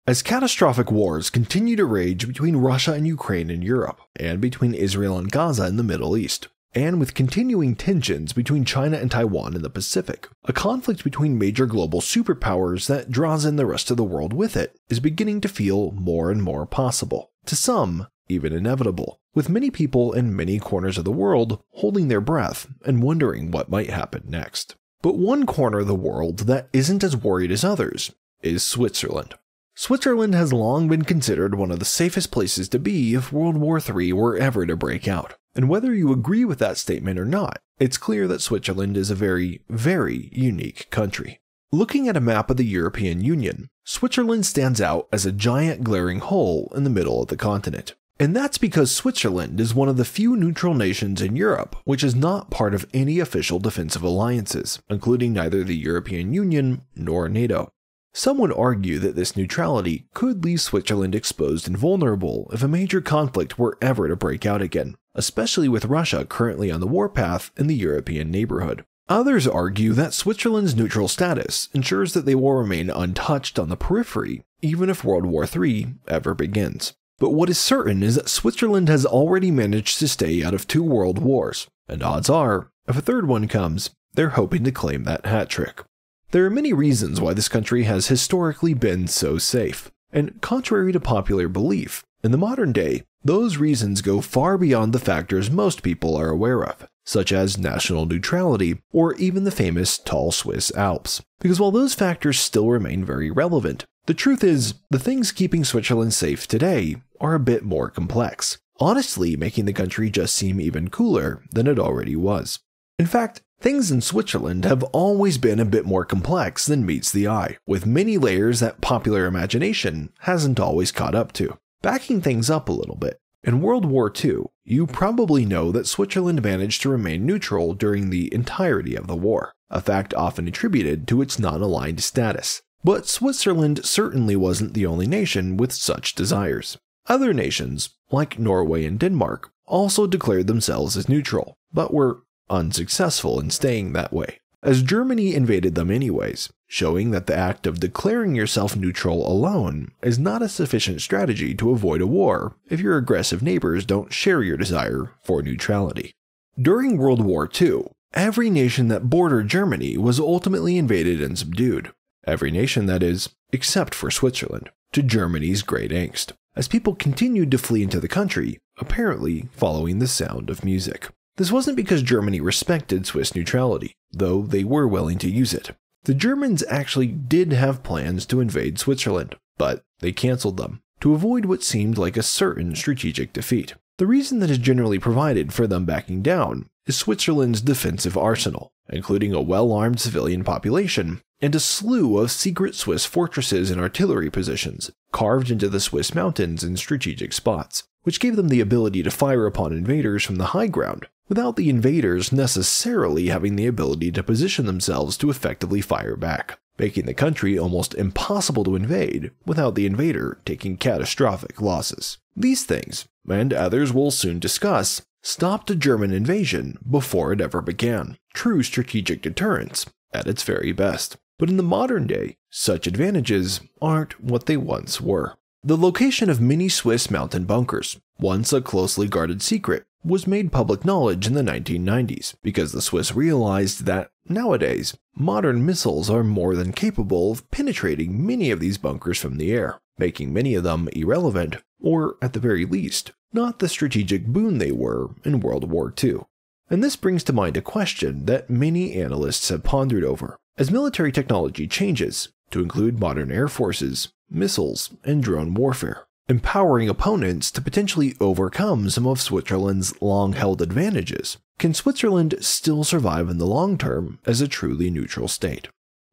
As catastrophic wars continue to rage between Russia and Ukraine in Europe, and between Israel and Gaza in the Middle East, and with continuing tensions between China and Taiwan in the Pacific, a conflict between major global superpowers that draws in the rest of the world with it is beginning to feel more and more possible. To some, even inevitable, with many people in many corners of the world holding their breath and wondering what might happen next. But one corner of the world that isn't as worried as others is Switzerland. Switzerland has long been considered one of the safest places to be if World War III were ever to break out. And whether you agree with that statement or not, it's clear that Switzerland is a very, very unique country. Looking at a map of the European Union, Switzerland stands out as a giant glaring hole in the middle of the continent. And that's because Switzerland is one of the few neutral nations in Europe which is not part of any official defensive alliances, including neither the European Union nor NATO. Some would argue that this neutrality could leave Switzerland exposed and vulnerable if a major conflict were ever to break out again, especially with Russia currently on the warpath in the European neighborhood. Others argue that Switzerland's neutral status ensures that they will remain untouched on the periphery, even if World War III ever begins. But what is certain is that Switzerland has already managed to stay out of 2 world wars, and odds are, if a third one comes, they're hoping to claim that hat trick. There are many reasons why this country has historically been so safe, and contrary to popular belief, in the modern day, those reasons go far beyond the factors most people are aware of, such as national neutrality or even the famous tall Swiss Alps. Because while those factors still remain very relevant, the truth is, the things keeping Switzerland safe today are a bit more complex, honestly making the country just seem even cooler than it already was. In fact, things in Switzerland have always been a bit more complex than meets the eye, with many layers that popular imagination hasn't always caught up to. Backing things up a little bit, in World War II, you probably know that Switzerland managed to remain neutral during the entirety of the war, a fact often attributed to its non-aligned status. But Switzerland certainly wasn't the only nation with such desires. Other nations, like Norway and Denmark, also declared themselves as neutral, but were unsuccessful in staying that way, as Germany invaded them anyways, showing that the act of declaring yourself neutral alone is not a sufficient strategy to avoid a war if your aggressive neighbors don't share your desire for neutrality. During World War II, every nation that bordered Germany was ultimately invaded and subdued. Every nation, that is, except for Switzerland, to Germany's great angst, as people continued to flee into the country, apparently following the sound of music. This wasn't because Germany respected Swiss neutrality, though they were willing to use it. The Germans actually did have plans to invade Switzerland, but they cancelled them, to avoid what seemed like a certain strategic defeat. The reason that is generally provided for them backing down is Switzerland's defensive arsenal, including a well-armed civilian population and a slew of secret Swiss fortresses and artillery positions carved into the Swiss mountains in strategic spots, which gave them the ability to fire upon invaders from the high ground without the invaders necessarily having the ability to position themselves to effectively fire back, making the country almost impossible to invade without the invader taking catastrophic losses. These things, and others we'll soon discuss, stopped a German invasion before it ever began. True strategic deterrence at its very best. But in the modern day, such advantages aren't what they once were. The location of many Swiss mountain bunkers, once a closely guarded secret, was made public knowledge in the 1990s because the Swiss realized that, nowadays, modern missiles are more than capable of penetrating many of these bunkers from the air, making many of them irrelevant, or at the very least, not the strategic boon they were in World War II. And this brings to mind a question that many analysts have pondered over. As military technology changes to include modern air forces, missiles, and drone warfare, empowering opponents to potentially overcome some of Switzerland's long-held advantages, can Switzerland still survive in the long term as a truly neutral state?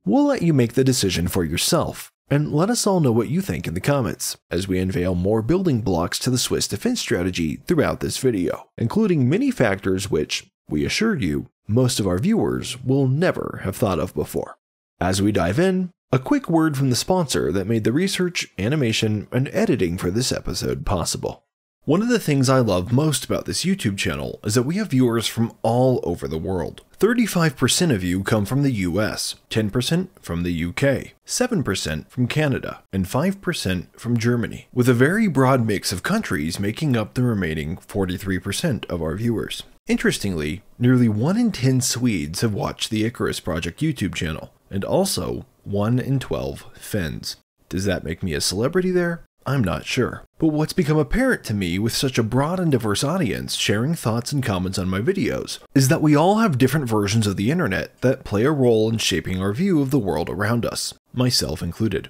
We'll let you make the decision for yourself, and let us all know what you think in the comments, as we unveil more building blocks to the Swiss defense strategy throughout this video, including many factors which, we assure you, most of our viewers will never have thought of before. As we dive in, a quick word from the sponsor that made the research, animation, and editing for this episode possible. One of the things I love most about this YouTube channel is that we have viewers from all over the world. 35% of you come from the US, 10% from the UK, 7% from Canada, and 5% from Germany, with a very broad mix of countries making up the remaining 43% of our viewers. Interestingly, nearly 1 in 10 Swedes have watched the Icarus Project YouTube channel, and also 1 in 12 Finns. Does that make me a celebrity there? I'm not sure. But what's become apparent to me with such a broad and diverse audience sharing thoughts and comments on my videos is that we all have different versions of the internet that play a role in shaping our view of the world around us, myself included.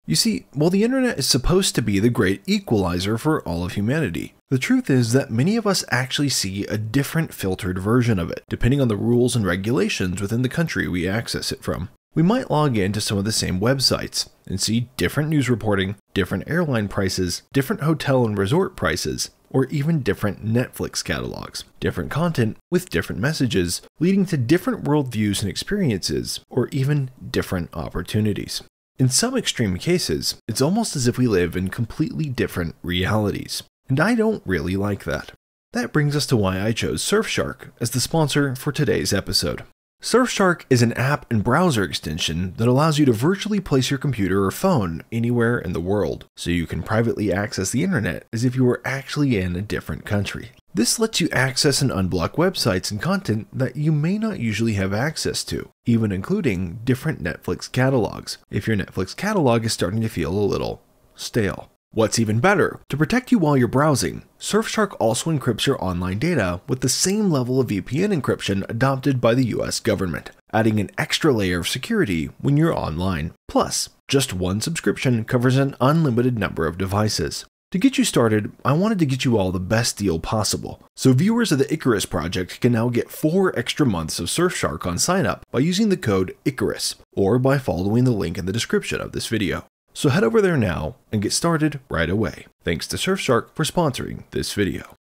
You see, while the internet is supposed to be the great equalizer for all of humanity, the truth is that many of us actually see a different filtered version of it, depending on the rules and regulations within the country we access it from. We might log into some of the same websites and see different news reporting, different airline prices, different hotel and resort prices, or even different Netflix catalogs, different content with different messages, leading to different worldviews and experiences, or even different opportunities. In some extreme cases, it's almost as if we live in completely different realities, and I don't really like that. That brings us to why I chose Surfshark as the sponsor for today's episode. Surfshark is an app and browser extension that allows you to virtually place your computer or phone anywhere in the world, so you can privately access the internet as if you were actually in a different country. This lets you access and unblock websites and content that you may not usually have access to, even including different Netflix catalogs, if your Netflix catalog is starting to feel a little stale. What's even better, to protect you while you're browsing, Surfshark also encrypts your online data with the same level of VPN encryption adopted by the US government, adding an extra layer of security when you're online. Plus, just one subscription covers an unlimited number of devices. To get you started, I wanted to get you all the best deal possible, so viewers of the Icarus Project can now get 4 extra months of Surfshark on sign up by using the code ICARUS, or by following the link in the description of this video. So head over there now and get started right away. Thanks to Surfshark for sponsoring this video.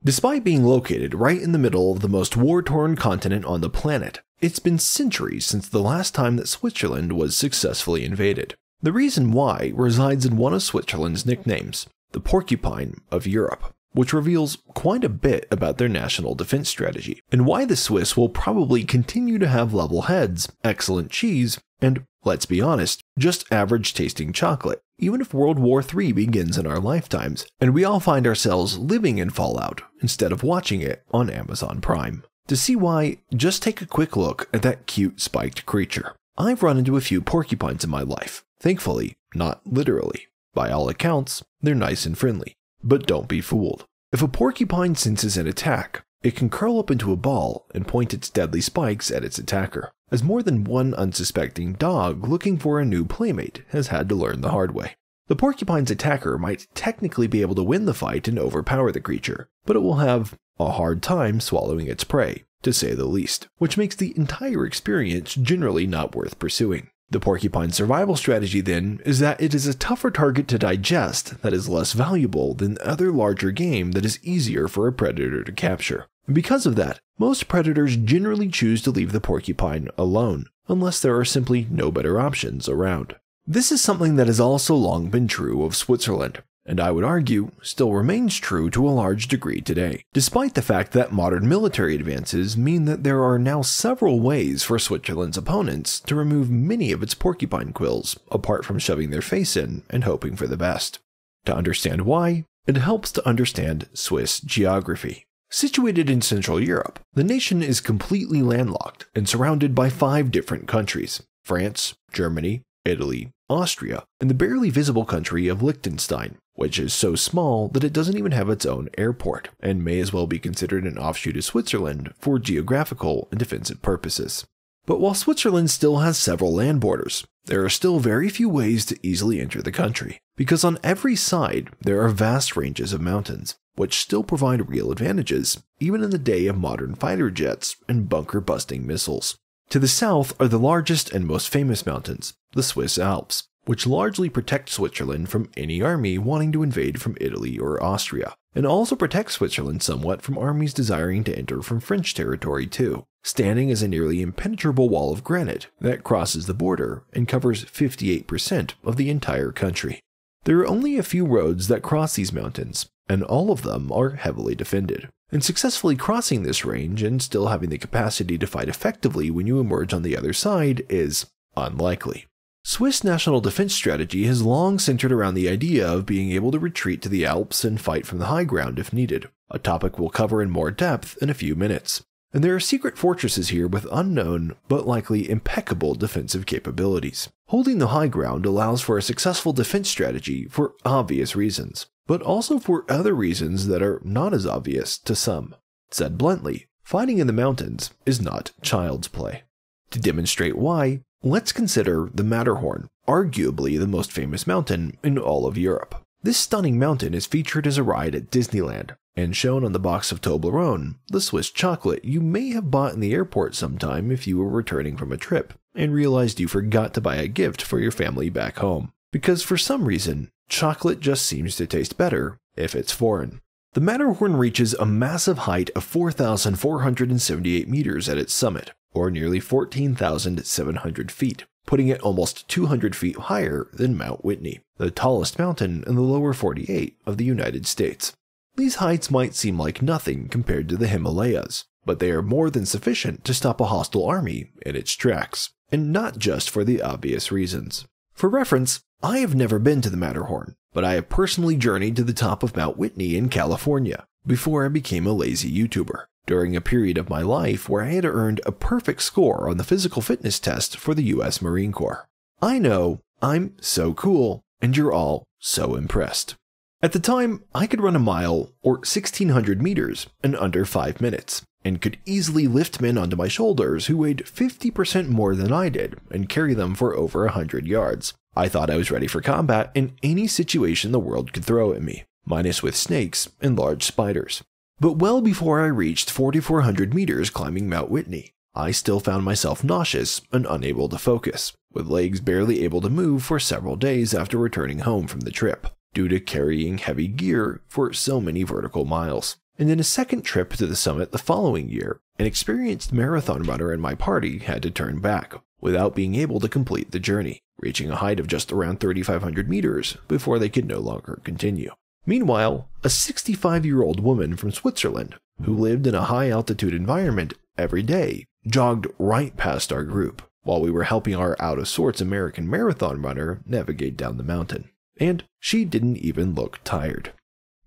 Despite being located right in the middle of the most war-torn continent on the planet, it's been centuries since the last time that Switzerland was successfully invaded. The reason why resides in one of Switzerland's nicknames, the Porcupine of Europe, which reveals quite a bit about their national defense strategy, and why the Swiss will probably continue to have level heads, excellent cheese, and, let's be honest, just average tasting chocolate, even if World War III begins in our lifetimes, and we all find ourselves living in Fallout instead of watching it on Amazon Prime. To see why, just take a quick look at that cute spiked creature. I've run into a few porcupines in my life. Thankfully, not literally. By all accounts, they're nice and friendly. But don't be fooled. If a porcupine senses an attack, it can curl up into a ball and point its deadly spikes at its attacker, as more than one unsuspecting dog looking for a new playmate has had to learn the hard way. The porcupine's attacker might technically be able to win the fight and overpower the creature, but it will have a hard time swallowing its prey, to say the least, which makes the entire experience generally not worth pursuing. The porcupine's survival strategy, then, is that it is a tougher target to digest that is less valuable than other larger game that is easier for a predator to capture. And because of that, most predators generally choose to leave the porcupine alone, unless there are simply no better options around. This is something that has also long been true of Switzerland, and I would argue still remains true to a large degree today, despite the fact that modern military advances mean that there are now several ways for Switzerland's opponents to remove many of its porcupine quills, apart from shoving their face in and hoping for the best. To understand why, it helps to understand Swiss geography. Situated in Central Europe, the nation is completely landlocked and surrounded by 5 different countries: France, Germany, Italy, Austria, and the barely visible country of Liechtenstein, which is so small that it doesn't even have its own airport, and may as well be considered an offshoot of Switzerland for geographical and defensive purposes. But while Switzerland still has several land borders, there are still very few ways to easily enter the country, because on every side there are vast ranges of mountains, which still provide real advantages, even in the day of modern fighter jets and bunker-busting missiles. To the south are the largest and most famous mountains, the Swiss Alps, which largely protect Switzerland from any army wanting to invade from Italy or Austria, and also protect Switzerland somewhat from armies desiring to enter from French territory too, standing as a nearly impenetrable wall of granite that crosses the border and covers 58% of the entire country. There are only a few roads that cross these mountains, and all of them are heavily defended. And successfully crossing this range and still having the capacity to fight effectively when you emerge on the other side is unlikely. Swiss national defense strategy has long centered around the idea of being able to retreat to the Alps and fight from the high ground if needed, a topic we'll cover in more depth in a few minutes. And there are secret fortresses here with unknown, but likely impeccable defensive capabilities. Holding the high ground allows for a successful defense strategy for obvious reasons, but also for other reasons that are not as obvious to some. Said bluntly, fighting in the mountains is not child's play. To demonstrate why, let's consider the Matterhorn, arguably the most famous mountain in all of Europe. This stunning mountain is featured as a ride at Disneyland, and shown on the box of Toblerone, the Swiss chocolate you may have bought in the airport sometime if you were returning from a trip and realized you forgot to buy a gift for your family back home. Because for some reason, chocolate just seems to taste better if it's foreign. The Matterhorn reaches a massive height of 4,478 meters at its summit, or nearly 14,700 feet, putting it almost 200 feet higher than Mount Whitney, the tallest mountain in the lower 48 of the United States. These heights might seem like nothing compared to the Himalayas, but they are more than sufficient to stop a hostile army in its tracks, and not just for the obvious reasons. For reference, I have never been to the Matterhorn, but I have personally journeyed to the top of Mount Whitney in California before I became a lazy YouTuber, during a period of my life where I had earned a perfect score on the physical fitness test for the US Marine Corps. I know, I'm so cool, and you're all so impressed. At the time, I could run a mile, or 1,600 meters, in under 5 minutes, and could easily lift men onto my shoulders who weighed 50% more than I did and carry them for over 100 yards. I thought I was ready for combat in any situation the world could throw at me, minus with snakes and large spiders. But well before I reached 4,400 meters climbing Mount Whitney, I still found myself nauseous and unable to focus, with legs barely able to move for several days after returning home from the trip, due to carrying heavy gear for so many vertical miles. And in a second trip to the summit the following year, an experienced marathon runner in my party had to turn back, without being able to complete the journey, reaching a height of just around 3,500 meters before they could no longer continue. Meanwhile, a 65-year-old woman from Switzerland, who lived in a high-altitude environment every day, jogged right past our group, while we were helping our out-of-sorts American marathon runner navigate down the mountain. And she didn't even look tired.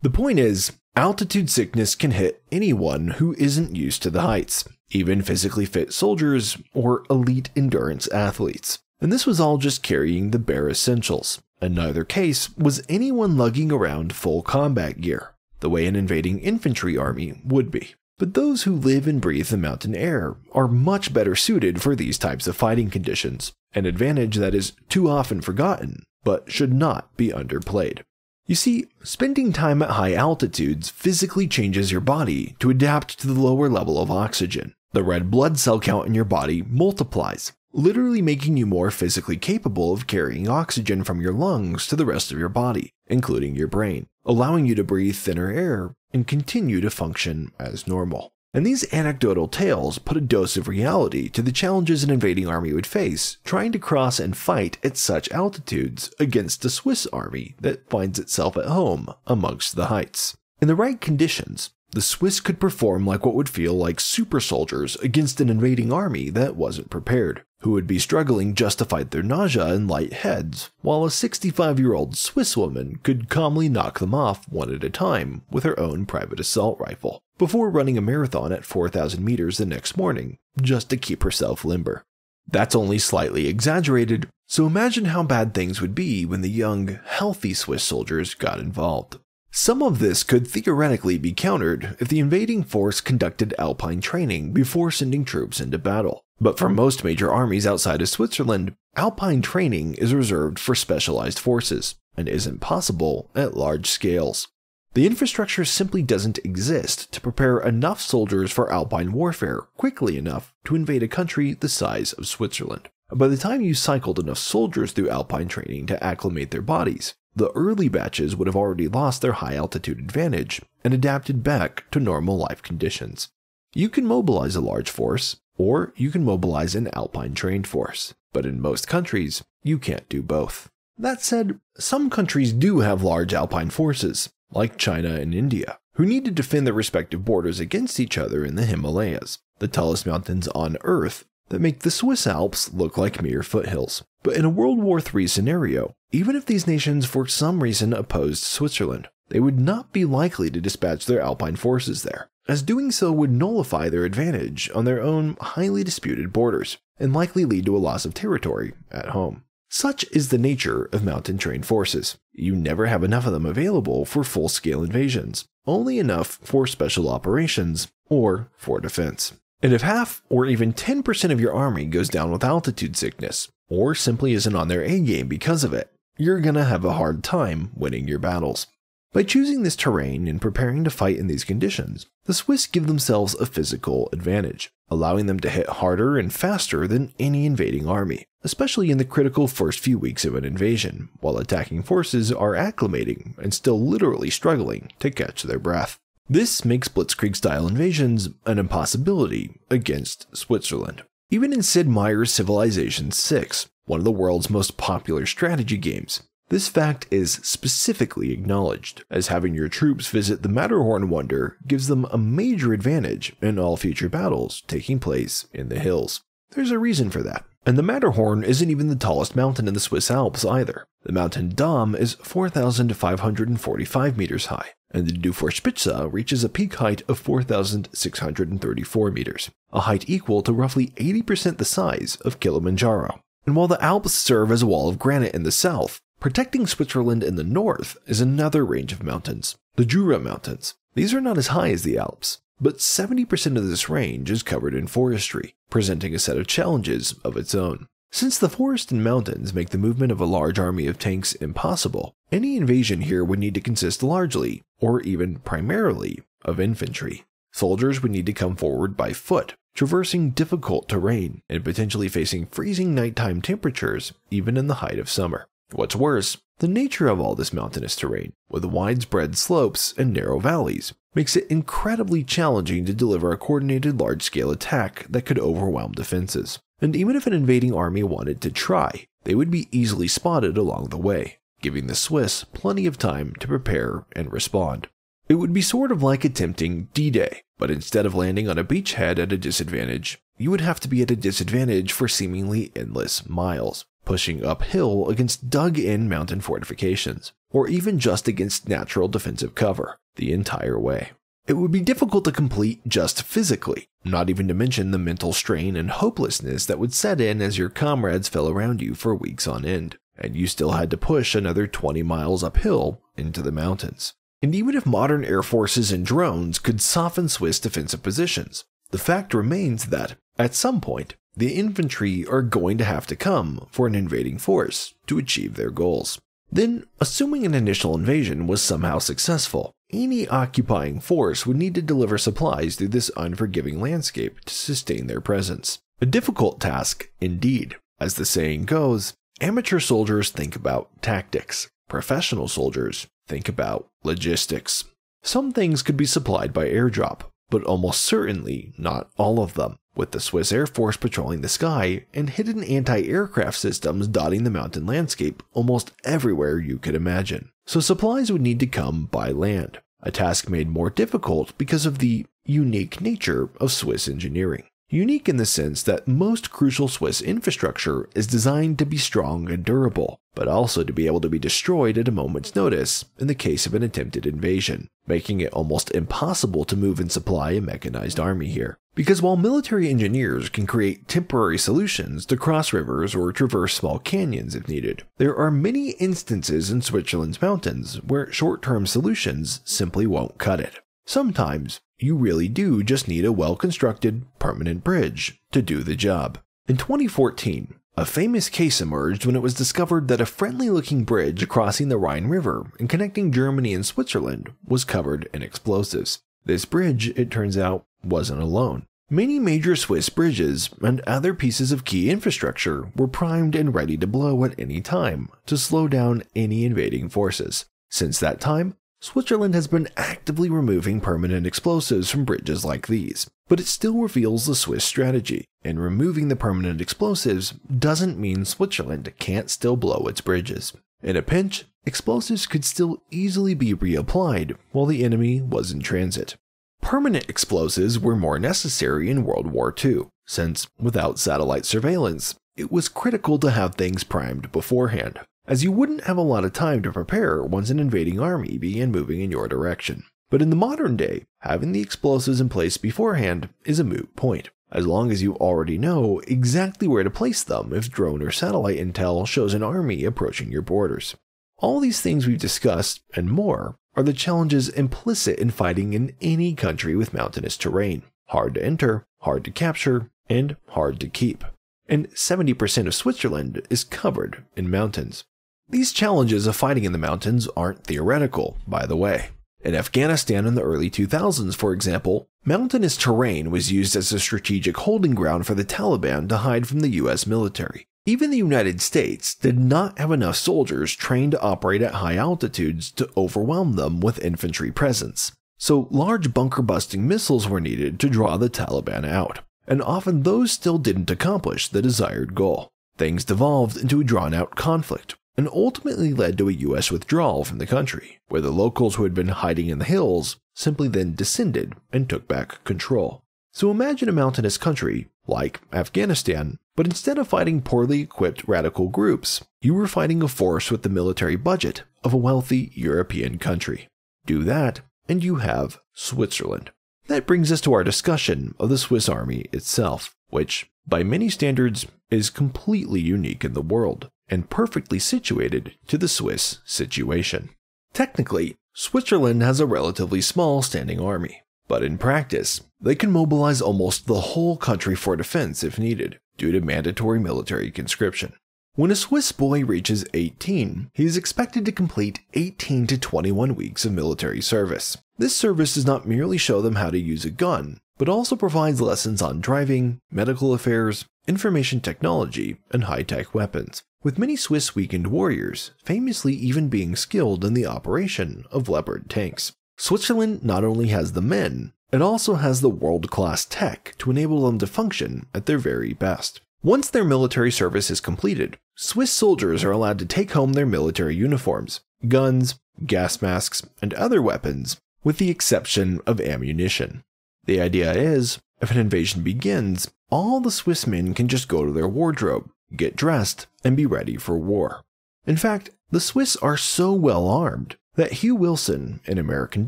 The point is, altitude sickness can hit anyone who isn't used to the heights, even physically fit soldiers or elite endurance athletes. And this was all just carrying the bare essentials. In neither case was anyone lugging around full combat gear, the way an invading infantry army would be. But those who live and breathe the mountain air are much better suited for these types of fighting conditions, an advantage that is too often forgotten, but should not be underplayed. You see, spending time at high altitudes physically changes your body to adapt to the lower level of oxygen. The red blood cell count in your body multiplies, literally making you more physically capable of carrying oxygen from your lungs to the rest of your body, including your brain, allowing you to breathe thinner air and continue to function as normal. And these anecdotal tales put a dose of reality to the challenges an invading army would face trying to cross and fight at such altitudes against a Swiss army that finds itself at home amongst the heights. In the right conditions, the Swiss could perform like what would feel like super soldiers against an invading army that wasn't prepared, who would be struggling just to fight their nausea and light heads, while a 65-year-old Swiss woman could calmly knock them off one at a time with her own private assault rifle, before running a marathon at 4,000 meters the next morning, just to keep herself limber. That's only slightly exaggerated, so imagine how bad things would be when the young, healthy Swiss soldiers got involved. Some of this could theoretically be countered if the invading force conducted alpine training before sending troops into battle. But for most major armies outside of Switzerland, alpine training is reserved for specialized forces and isn't possible at large scales. The infrastructure simply doesn't exist to prepare enough soldiers for alpine warfare quickly enough to invade a country the size of Switzerland. By the time you cycled enough soldiers through alpine training to acclimate their bodies, the early batches would have already lost their high-altitude advantage and adapted back to normal life conditions. You can mobilize a large force, or you can mobilize an alpine-trained force, but in most countries, you can't do both. That said, some countries do have large alpine forces, like China and India, who need to defend their respective borders against each other in the Himalayas, the tallest mountains on Earth that make the Swiss Alps look like mere foothills. But in a World War III scenario, even if these nations for some reason opposed Switzerland, they would not be likely to dispatch their Alpine forces there, as doing so would nullify their advantage on their own highly disputed borders, and likely lead to a loss of territory at home. Such is the nature of mountain-trained forces. You never have enough of them available for full-scale invasions, only enough for special operations or for defense. And if half or even 10% of your army goes down with altitude sickness, or simply isn't on their A-game because of it, you're gonna have a hard time winning your battles. By choosing this terrain and preparing to fight in these conditions, the Swiss give themselves a physical advantage, allowing them to hit harder and faster than any invading army, especially in the critical first few weeks of an invasion, while attacking forces are acclimating and still literally struggling to catch their breath. This makes blitzkrieg-style invasions an impossibility against Switzerland. Even in Sid Meier's Civilization VI, one of the world's most popular strategy games, this fact is specifically acknowledged, as having your troops visit the Matterhorn wonder gives them a major advantage in all future battles taking place in the hills. There's a reason for that. And the Matterhorn isn't even the tallest mountain in the Swiss Alps either. The mountain Dom is 4,545 meters high, and the Dufourspitze reaches a peak height of 4,634 meters, a height equal to roughly 80% the size of Kilimanjaro. And while the Alps serve as a wall of granite in the south, protecting Switzerland in the north is another range of mountains, the Jura Mountains. These are not as high as the Alps, but 70% of this range is covered in forestry, presenting a set of challenges of its own. Since the forest and mountains make the movement of a large army of tanks impossible, any invasion here would need to consist largely, or even primarily, of infantry. Soldiers would need to come forward by foot, traversing difficult terrain and potentially facing freezing nighttime temperatures even in the height of summer. What's worse, the nature of all this mountainous terrain, with widespread slopes and narrow valleys, makes it incredibly challenging to deliver a coordinated large-scale attack that could overwhelm defenses. And even if an invading army wanted to try, they would be easily spotted along the way, giving the Swiss plenty of time to prepare and respond. It would be sort of like attempting D-Day, but instead of landing on a beachhead at a disadvantage, you would have to be at a disadvantage for seemingly endless miles, pushing uphill against dug-in mountain fortifications, or even just against natural defensive cover, the entire way. It would be difficult to complete just physically, not even to mention the mental strain and hopelessness that would set in as your comrades fell around you for weeks on end, and you still had to push another 20 miles uphill into the mountains. And even if modern air forces and drones could soften Swiss defensive positions, the fact remains that, at some point, the infantry are going to have to come for an invading force to achieve their goals. Then, assuming an initial invasion was somehow successful, any occupying force would need to deliver supplies through this unforgiving landscape to sustain their presence. A difficult task, indeed. As the saying goes, amateur soldiers think about tactics. Professional soldiers think about logistics. Some things could be supplied by airdrop, but almost certainly not all of them, with the Swiss Air Force patrolling the sky and hidden anti-aircraft systems dotting the mountain landscape almost everywhere you could imagine. So supplies would need to come by land, a task made more difficult because of the unique nature of Swiss engineering. Unique in the sense that most crucial Swiss infrastructure is designed to be strong and durable, but also to be able to be destroyed at a moment's notice in the case of an attempted invasion, making it almost impossible to move and supply a mechanized army here. Because while military engineers can create temporary solutions to cross rivers or traverse small canyons if needed, there are many instances in Switzerland's mountains where short-term solutions simply won't cut it. Sometimes, you really do just need a well-constructed, permanent bridge to do the job. In 2014, a famous case emerged when it was discovered that a friendly-looking bridge crossing the Rhine River and connecting Germany and Switzerland was covered in explosives. This bridge, it turns out, wasn't alone. Many major Swiss bridges and other pieces of key infrastructure were primed and ready to blow at any time to slow down any invading forces. Since that time, Switzerland has been actively removing permanent explosives from bridges like these, but it still reveals the Swiss strategy, and removing the permanent explosives doesn't mean Switzerland can't still blow its bridges. In a pinch, explosives could still easily be reapplied while the enemy was in transit. Permanent explosives were more necessary in World War II, since without satellite surveillance, it was critical to have things primed beforehand, as you wouldn't have a lot of time to prepare once an invading army began moving in your direction. But in the modern day, having the explosives in place beforehand is a moot point, as long as you already know exactly where to place them if drone or satellite intel shows an army approaching your borders. All these things we've discussed, and more, are the challenges implicit in fighting in any country with mountainous terrain. Hard to enter, hard to capture, and hard to keep. And 70% of Switzerland is covered in mountains. These challenges of fighting in the mountains aren't theoretical, by the way. In Afghanistan in the early 2000s, for example, mountainous terrain was used as a strategic holding ground for the Taliban to hide from the US military. Even the United States did not have enough soldiers trained to operate at high altitudes to overwhelm them with infantry presence. So large bunker-busting missiles were needed to draw the Taliban out, and often those still didn't accomplish the desired goal. Things devolved into a drawn-out conflict, and ultimately led to a US withdrawal from the country, where the locals who had been hiding in the hills simply then descended and took back control. So imagine a mountainous country, like Afghanistan, but instead of fighting poorly equipped radical groups, you were fighting a force with the military budget of a wealthy European country. Do that, and you have Switzerland. That brings us to our discussion of the Swiss army itself, which, by many standards, is completely unique in the world, and perfectly situated to the Swiss situation. Technically, Switzerland has a relatively small standing army, but in practice, they can mobilize almost the whole country for defense if needed, due to mandatory military conscription. When a Swiss boy reaches 18, he is expected to complete 18 to 21 weeks of military service. This service does not merely show them how to use a gun, but also provides lessons on driving, medical affairs, information technology, and high-tech weapons, with many Swiss weakened warriors famously even being skilled in the operation of Leopard tanks. Switzerland not only has the men, it also has the world-class tech to enable them to function at their very best. Once their military service is completed, Swiss soldiers are allowed to take home their military uniforms, guns, gas masks, and other weapons, with the exception of ammunition. The idea is, if an invasion begins, all the Swiss men can just go to their wardrobe, get dressed, and be ready for war. In fact, the Swiss are so well armed that Hugh Wilson, an American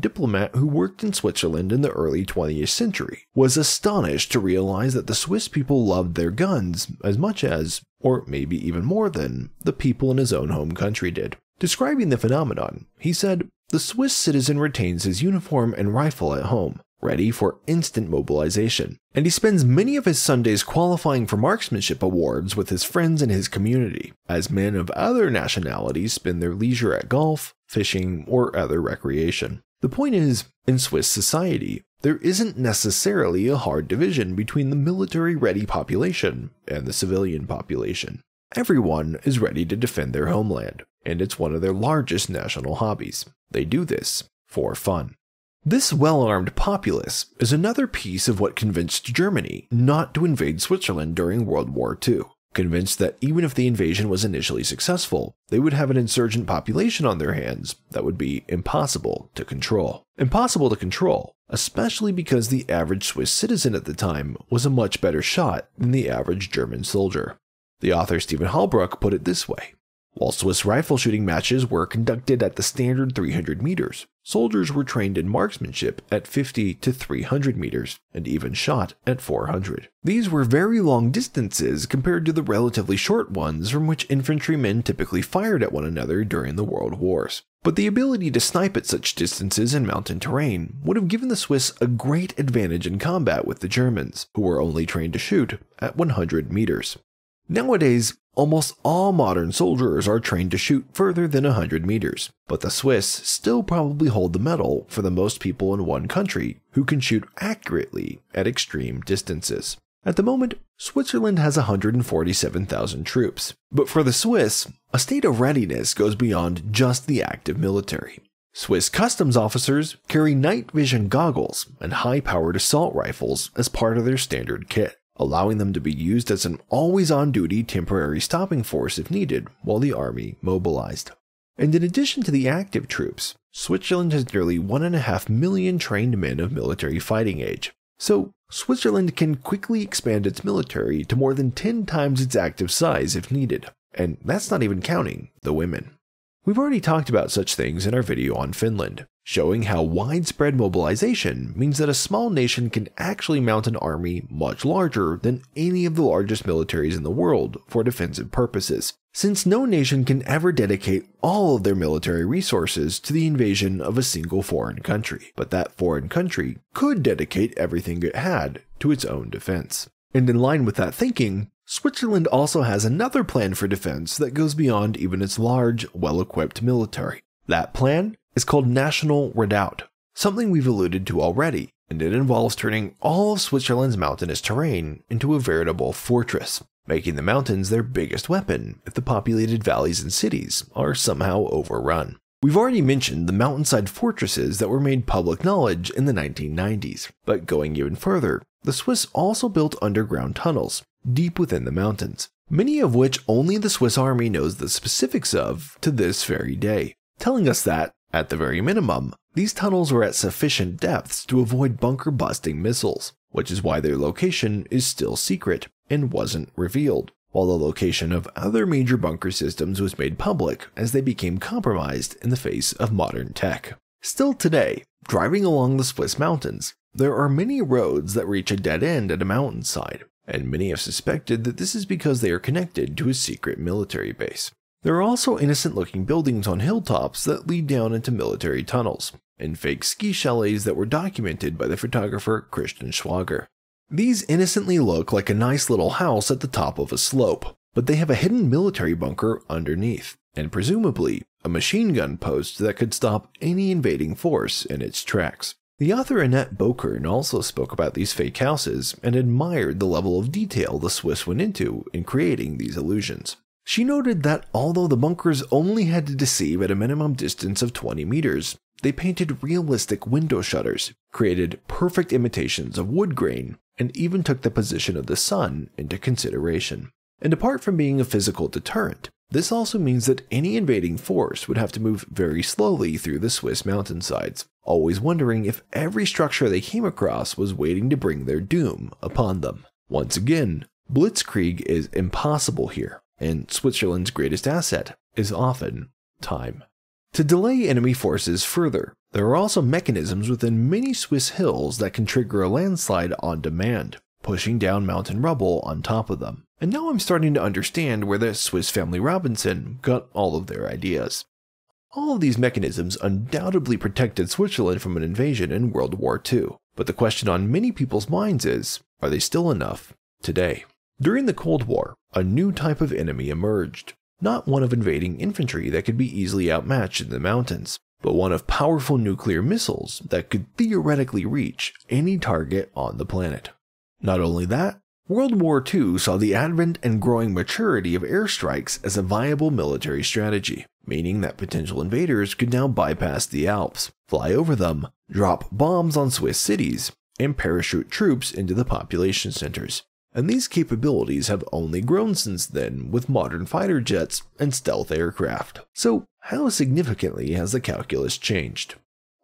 diplomat who worked in Switzerland in the early 20th century, was astonished to realize that the Swiss people loved their guns as much as, or maybe even more than, the people in his own home country did. Describing the phenomenon, he said, "The Swiss citizen retains his uniform and rifle at home, ready for instant mobilization, and he spends many of his Sundays qualifying for marksmanship awards with his friends in his community, as men of other nationalities spend their leisure at golf, fishing, or other recreation." The point is, in Swiss society, there isn't necessarily a hard division between the military-ready population and the civilian population. Everyone is ready to defend their homeland, and it's one of their largest national hobbies. They do this for fun. This well-armed populace is another piece of what convinced Germany not to invade Switzerland during World War II, convinced that even if the invasion was initially successful, they would have an insurgent population on their hands that would be impossible to control. Impossible to control, especially because the average Swiss citizen at the time was a much better shot than the average German soldier. The author Stephen Halbrook put it this way: while Swiss rifle shooting matches were conducted at the standard 300 meters, soldiers were trained in marksmanship at 50 to 300 meters, and even shot at 400. These were very long distances compared to the relatively short ones from which infantrymen typically fired at one another during the world wars. But the ability to snipe at such distances in mountain terrain would have given the Swiss a great advantage in combat with the Germans, who were only trained to shoot at 100 meters. Nowadays, almost all modern soldiers are trained to shoot further than 100 meters, but the Swiss still probably hold the medal for the most people in one country who can shoot accurately at extreme distances. At the moment, Switzerland has 147,000 troops, but for the Swiss, a state of readiness goes beyond just the active military. Swiss customs officers carry night vision goggles and high-powered assault rifles as part of their standard kit, allowing them to be used as an always-on-duty temporary stopping force if needed while the army mobilized. And in addition to the active troops, Switzerland has nearly 1.5 million trained men of military fighting age. So, Switzerland can quickly expand its military to more than 10 times its active size if needed. And that's not even counting the women. We've already talked about such things in our video on Finland, showing how widespread mobilization means that a small nation can actually mount an army much larger than any of the largest militaries in the world for defensive purposes, since no nation can ever dedicate all of their military resources to the invasion of a single foreign country, but that foreign country could dedicate everything it had to its own defense. And in line with that thinking, Switzerland also has another plan for defense that goes beyond even its large, well-equipped military. That plan is called National Redoubt, something we've alluded to already, and it involves turning all of Switzerland's mountainous terrain into a veritable fortress, making the mountains their biggest weapon if the populated valleys and cities are somehow overrun. We've already mentioned the mountainside fortresses that were made public knowledge in the 1990s, but going even further, the Swiss also built underground tunnels deep within the mountains, many of which only the Swiss army knows the specifics of to this very day, telling us that, at the very minimum, these tunnels were at sufficient depths to avoid bunker-busting missiles, which is why their location is still secret and wasn't revealed, while the location of other major bunker systems was made public as they became compromised in the face of modern tech. Still today, driving along the Swiss mountains, there are many roads that reach a dead end at a mountainside, and many have suspected that this is because they are connected to a secret military base. There are also innocent-looking buildings on hilltops that lead down into military tunnels, and fake ski chalets that were documented by the photographer Christian Schwager. These innocently look like a nice little house at the top of a slope, but they have a hidden military bunker underneath, and presumably a machine gun post that could stop any invading force in its tracks. The author Annette Bokern also spoke about these fake houses and admired the level of detail the Swiss went into in creating these illusions. She noted that although the bunkers only had to deceive at a minimum distance of 20 meters, they painted realistic window shutters, created perfect imitations of wood grain, and even took the position of the sun into consideration. And apart from being a physical deterrent, this also means that any invading force would have to move very slowly through the Swiss mountainsides, always wondering if every structure they came across was waiting to bring their doom upon them. Once again, blitzkrieg is impossible here, and Switzerland's greatest asset is often time. To delay enemy forces further, there are also mechanisms within many Swiss hills that can trigger a landslide on demand, pushing down mountain rubble on top of them. And now I'm starting to understand where the Swiss family Robinson got all of their ideas. All of these mechanisms undoubtedly protected Switzerland from an invasion in World War II, but the question on many people's minds is, are they still enough today? During the Cold War, a new type of enemy emerged, not one of invading infantry that could be easily outmatched in the mountains, but one of powerful nuclear missiles that could theoretically reach any target on the planet. Not only that, World War II saw the advent and growing maturity of airstrikes as a viable military strategy, meaning that potential invaders could now bypass the Alps, fly over them, drop bombs on Swiss cities, and parachute troops into the population centers. And these capabilities have only grown since then with modern fighter jets and stealth aircraft. So how significantly has the calculus changed?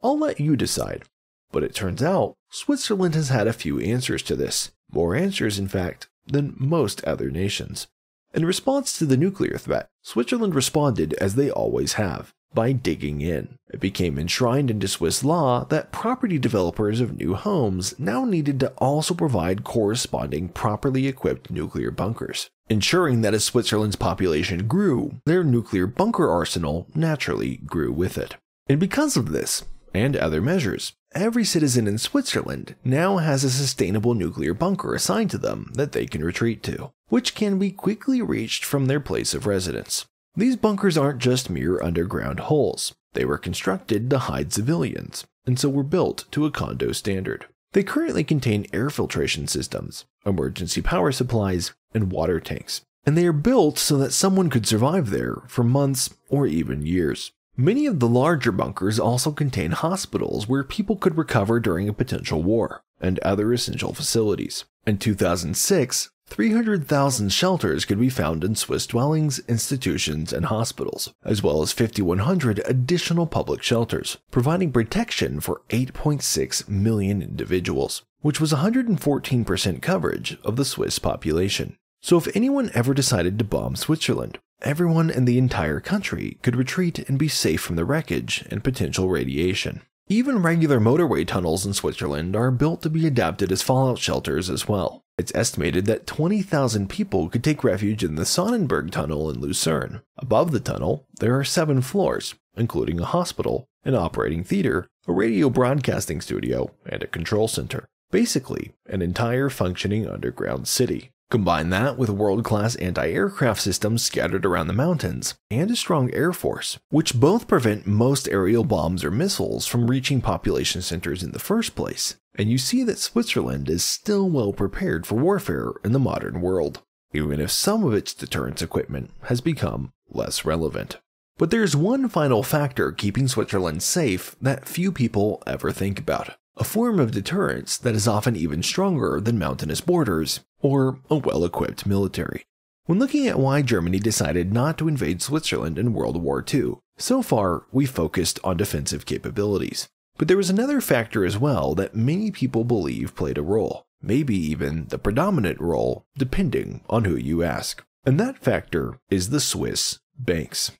I'll let you decide. But it turns out, Switzerland has had a few answers to this. More answers, in fact, than most other nations. In response to the nuclear threat, Switzerland responded as they always have, by digging in. It became enshrined into Swiss law that property developers of new homes now needed to also provide corresponding properly equipped nuclear bunkers, ensuring that as Switzerland's population grew, their nuclear bunker arsenal naturally grew with it. And because of this, and other measures, every citizen in Switzerland now has a sustainable nuclear bunker assigned to them that they can retreat to, which can be quickly reached from their place of residence. These bunkers aren't just mere underground holes. They were constructed to hide civilians, and so were built to a condo standard. They currently contain air filtration systems, emergency power supplies, and water tanks, and they are built so that someone could survive there for months or even years. Many of the larger bunkers also contain hospitals where people could recover during a potential war, and other essential facilities. In 2006, 300,000 shelters could be found in Swiss dwellings, institutions, and hospitals, as well as 5,100 additional public shelters, providing protection for 8.6 million individuals, which was 114% coverage of the Swiss population. So if anyone ever decided to bomb Switzerland, everyone in the entire country could retreat and be safe from the wreckage and potential radiation. Even regular motorway tunnels in Switzerland are built to be adapted as fallout shelters as well. It's estimated that 20,000 people could take refuge in the Sonnenberg Tunnel in Lucerne. Above the tunnel, there are 7 floors, including a hospital, an operating theater, a radio broadcasting studio, and a control center. Basically, an entire functioning underground city. Combine that with world-class anti-aircraft systems scattered around the mountains, and a strong air force, which both prevent most aerial bombs or missiles from reaching population centers in the first place, and you see that Switzerland is still well prepared for warfare in the modern world, even if some of its deterrence equipment has become less relevant. But there's one final factor keeping Switzerland safe that few people ever think about. A form of deterrence that is often even stronger than mountainous borders or a well-equipped military. When looking at why Germany decided not to invade Switzerland in World War II, so far we focused on defensive capabilities. But there was another factor as well that many people believe played a role, maybe even the predominant role, depending on who you ask. And that factor is the Swiss banks.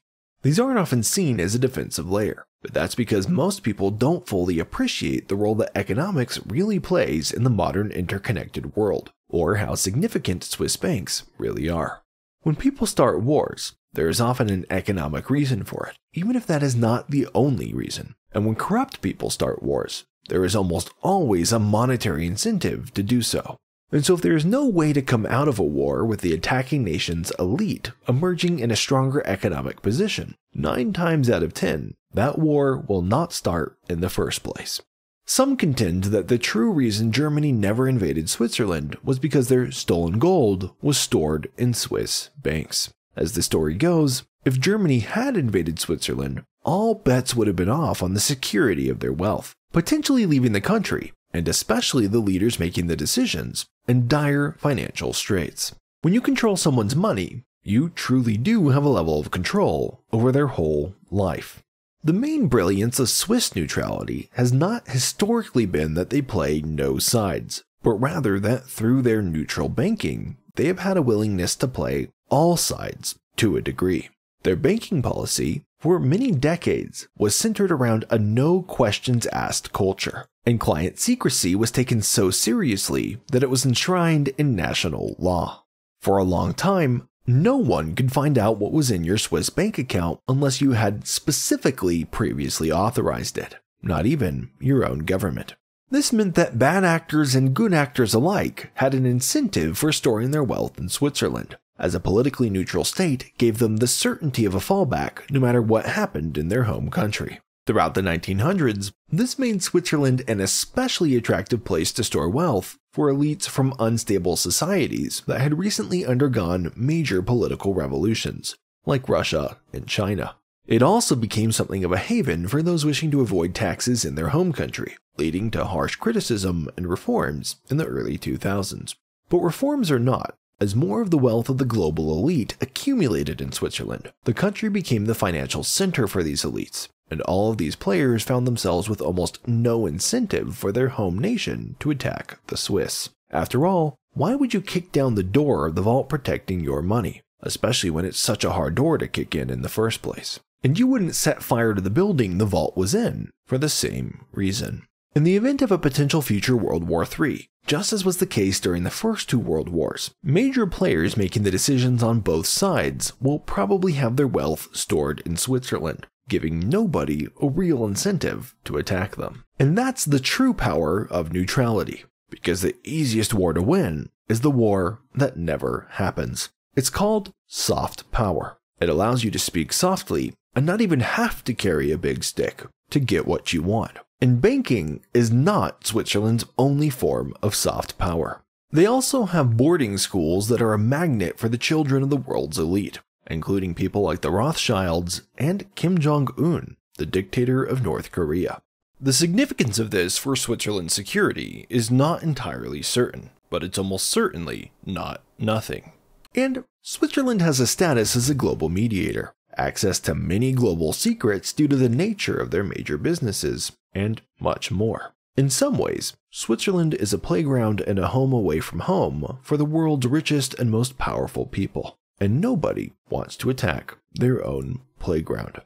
These aren't often seen as a defensive layer, but that's because most people don't fully appreciate the role that economics really plays in the modern interconnected world, or how significant Swiss banks really are. When people start wars, there is often an economic reason for it, even if that is not the only reason. And when corrupt people start wars, there is almost always a monetary incentive to do so. And so if there is no way to come out of a war with the attacking nation's elite emerging in a stronger economic position, 9 times out of 10, that war will not start in the first place. Some contend that the true reason Germany never invaded Switzerland was because their stolen gold was stored in Swiss banks. As the story goes, if Germany had invaded Switzerland, all bets would have been off on the security of their wealth, potentially leaving the country, and especially the leaders making the decisions, in dire financial straits. When you control someone's money, you truly do have a level of control over their whole life. The main brilliance of Swiss neutrality has not historically been that they play no sides, but rather that through their neutral banking, they have had a willingness to play all sides to a degree. Their banking policy, for many decades, was centered around a no-questions-asked culture, and client secrecy was taken so seriously that it was enshrined in national law. For a long time, no one could find out what was in your Swiss bank account unless you had specifically previously authorized it, not even your own government. This meant that bad actors and good actors alike had an incentive for storing their wealth in Switzerland, as a politically neutral state gave them the certainty of a fallback no matter what happened in their home country. Throughout the 1900s, this made Switzerland an especially attractive place to store wealth for elites from unstable societies that had recently undergone major political revolutions, like Russia and China. It also became something of a haven for those wishing to avoid taxes in their home country, leading to harsh criticism and reforms in the early 2000s. But reforms or not, as more of the wealth of the global elite accumulated in Switzerland, the country became the financial center for these elites, and all of these players found themselves with almost no incentive for their home nation to attack the Swiss. After all, why would you kick down the door of the vault protecting your money, especially when it's such a hard door to kick in the first place? And you wouldn't set fire to the building the vault was in for the same reason. In the event of a potential future World War III, just as was the case during the first 2 world wars, major players making the decisions on both sides will probably have their wealth stored in Switzerland, giving nobody a real incentive to attack them. And that's the true power of neutrality, because the easiest war to win is the war that never happens. It's called soft power. It allows you to speak softly and not even have to carry a big stick to get what you want. And banking is not Switzerland's only form of soft power. They also have boarding schools that are a magnet for the children of the world's elite, including people like the Rothschilds and Kim Jong-un, the dictator of North Korea. The significance of this for Switzerland's security is not entirely certain, but it's almost certainly not nothing. And Switzerland has a status as a global mediator, access to many global secrets due to the nature of their major businesses, and much more. In some ways, Switzerland is a playground and a home away from home for the world's richest and most powerful people, and nobody wants to attack their own playground.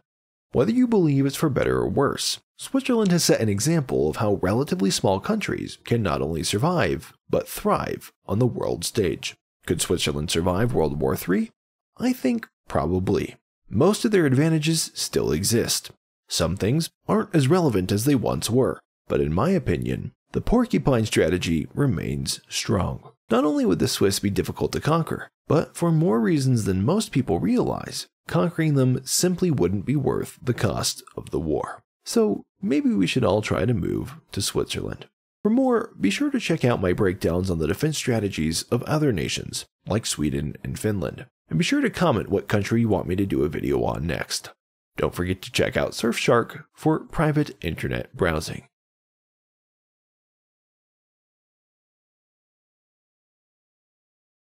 Whether you believe it's for better or worse, Switzerland has set an example of how relatively small countries can not only survive, but thrive on the world stage. Could Switzerland survive World War III? I think probably. Most of their advantages still exist. Some things aren't as relevant as they once were, but in my opinion, the porcupine strategy remains strong. Not only would the Swiss be difficult to conquer, but for more reasons than most people realize, conquering them simply wouldn't be worth the cost of the war. So maybe we should all try to move to Switzerland. For more, be sure to check out my breakdowns on the defense strategies of other nations, like Sweden and Finland. And be sure to comment what country you want me to do a video on next. Don't forget to check out Surfshark for private internet browsing.